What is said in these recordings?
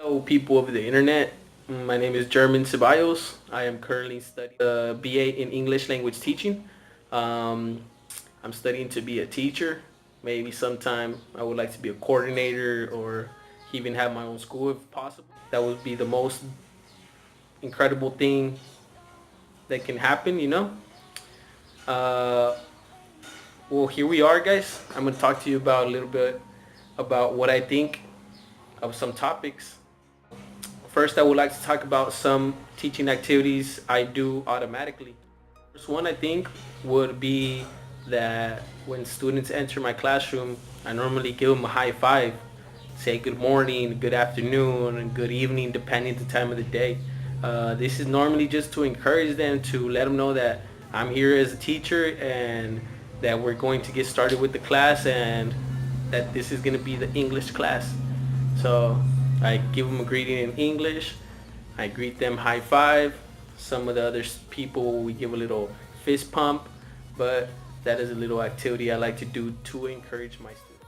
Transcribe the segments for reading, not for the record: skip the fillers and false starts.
Hello, people of the internet. My name is German Ceballos. I am currently studying a BA in English language teaching. Um, I'm studying to be a teacher. Maybe sometime I would like to be a coordinator or even have my own school if possible. That would be the most incredible thing that can happen. Uh, well, here we are, guys. I'm going to talk to you about a little bit about what I think of some topics. First, I would like to talk about some teaching activities I do automatically. First one, I think, would be that when students enter my classroom, I normally give them a high five, say good morning, good afternoon, and good evening, depending the time of the day. This is normally just to encourage them, to let them know that I'm here as a teacher and that we're going to get started with the class and that this is going to be the English class. So I give them a greeting in English. I greet them high five. Some of the other people, we give a little fist pump, but that is a little activity I like to do to encourage my students.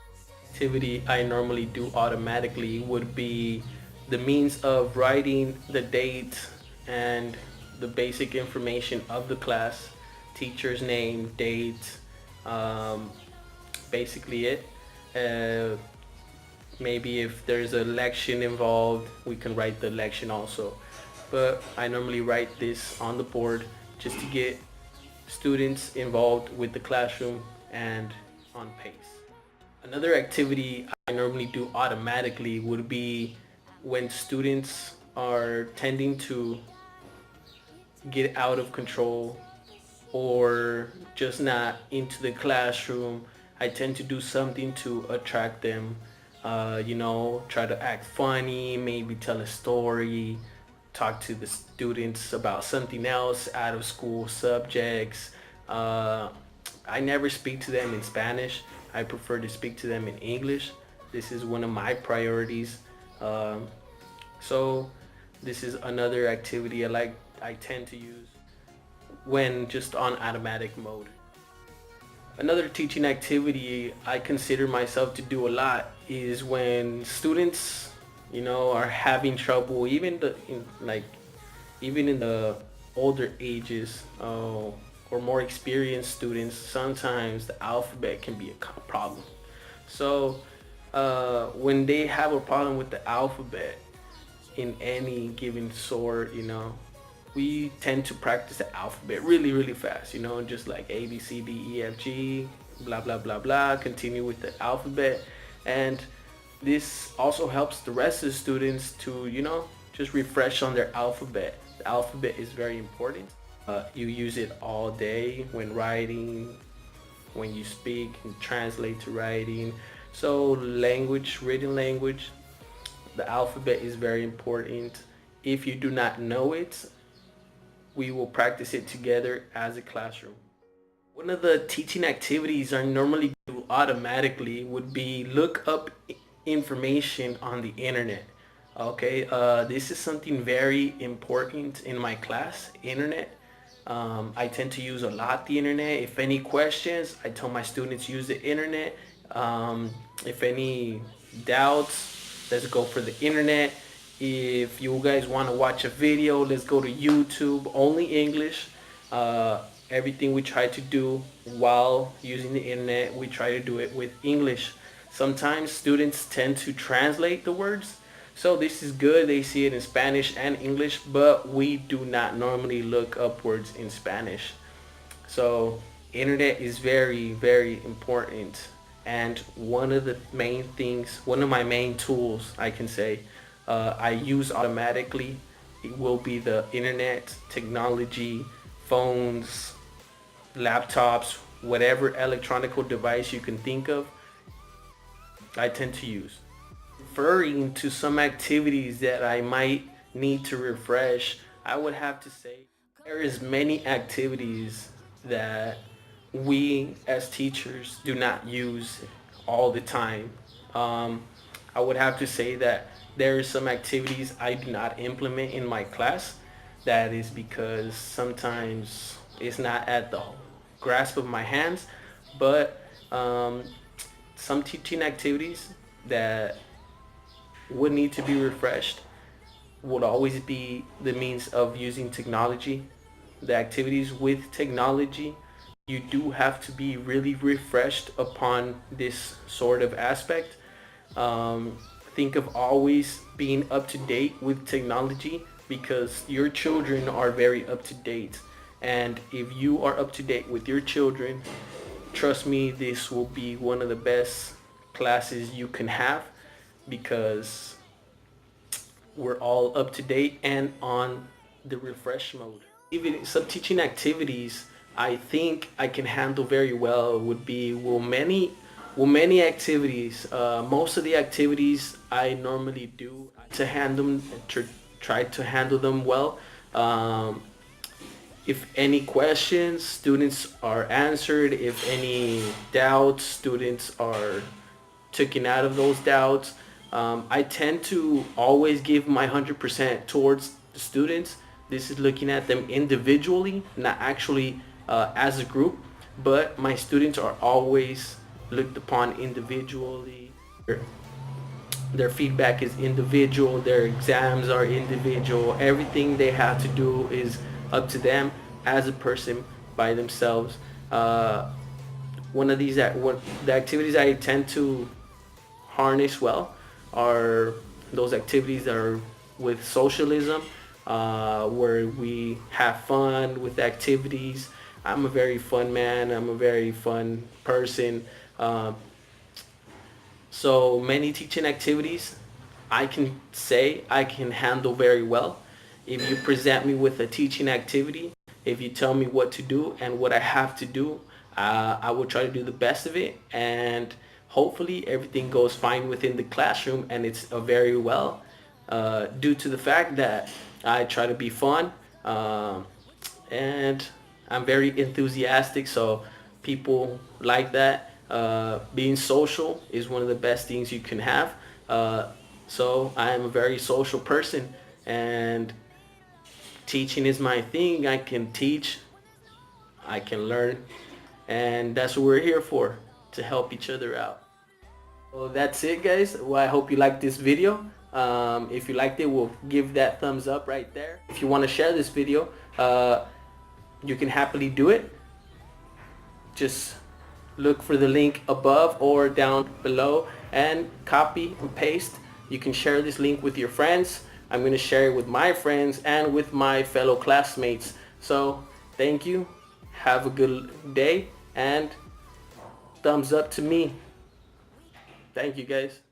Activity I normally do automatically would be the means of writing the date and the basic information of the class, teacher's name, date, um, basically it. Uh, Maybe if there's a lection involved, we can write the lection also. But I normally write this on the board just to get students involved with the classroom and on pace. Another activity I normally do automatically would be when students are tending to get out of control or just not into the classroom. I tend to do something to attract them. Try to act funny, maybe tell a story, talk to the students about something else, out of school subjects. Uh, I never speak to them in Spanish. I prefer to speak to them in English. This is one of my priorities. Um, so this is another activity I tend to use when just on automatic mode. Another teaching activity I consider myself to do a lot is when students, are having trouble, even in the older ages, or more experienced students. Sometimes the alphabet can be a problem. So when they have a problem with the alphabet in any given sort, we tend to practice the alphabet really, really fast, just like A, B, C, D, E, F, G, blah, blah, blah, blah, continue with the alphabet. And this also helps the rest of the students to, just refresh on their alphabet. The alphabet is very important. You use it all day when writing, when you speak and translate to writing. So language, written language, the alphabet is very important. If you do not know it, we will practice it together as a classroom. One of the teaching activities I normally do automatically would be look up information on the internet. Okay, this is something very important in my class, internet. I tend to use a lot the internet. If any questions, I tell my students use the internet. If any doubts, let's go for the internet. If you guys want to watch a video, let's go to YouTube, only English. Everything we try to do while using the internet, we try to do it with English. Sometimes students tend to translate the words. So this is good. They see it in Spanish and English, but we do not normally look up words in Spanish. So internet is very, very important. And one of my main tools, I can say, I use automatically, it will be the internet, technology, phones, laptops, whatever electronic device you can think of, I tend to use. Referring to some activities that I might need to refresh, I would have to say there is many activities that we as teachers do not use all the time. Um, I would have to say that there are some activities I do not implement in my class. That is because sometimes it's not at the grasp of my hands, but some teaching activities that would need to be refreshed would always be the means of using technology. The activities with technology, you do have to be really refreshed upon this sort of aspect. Um, think of always being up to date with technology because your children are very up to date. And if you are up to date with your children, trust me, this will be one of the best classes you can have because we're all up to date and on the refresh mode. Even some teaching activities I think I can handle very well would be many activities. Most of the activities I normally do to handle them, try to handle them well. Um, if any questions, students are answered. If any doubts, students are taken out of those doubts. I tend to always give my 100% towards the students. This is looking at them individually, not actually as a group, but my students are always looked upon individually. Their feedback is individual, their exams are individual, everything they have to do is up to them as a person by themselves. One of these what the activities I tend to harness well are those activities that are with socialism, where we have fun with activities. I'm a very fun man. I'm a very fun person. So many teaching activities I can say I can handle very well. If you present me with a teaching activity, if you tell me what to do and what I have to do, I will try to do the best of it, and hopefully everything goes fine within the classroom and it's very well, due to the fact that I try to be fun, and I'm very enthusiastic, so people like that. Being social is one of the best things you can have. Uh, so I am a very social person, and teaching is my thing. I can teach, I can learn, and that's what we're here for, to help each other out. Well, that's it, guys. Well, I hope you liked this video. If you liked it, we'll give that thumbs up right there. If you want to share this video, you can happily do it. Just look for the link above or down below and copy and paste. You can share this link with your friends. I'm going to share it with my friends and with my fellow classmates. So thank you. Have a good day and thumbs up to me. Thank you, guys.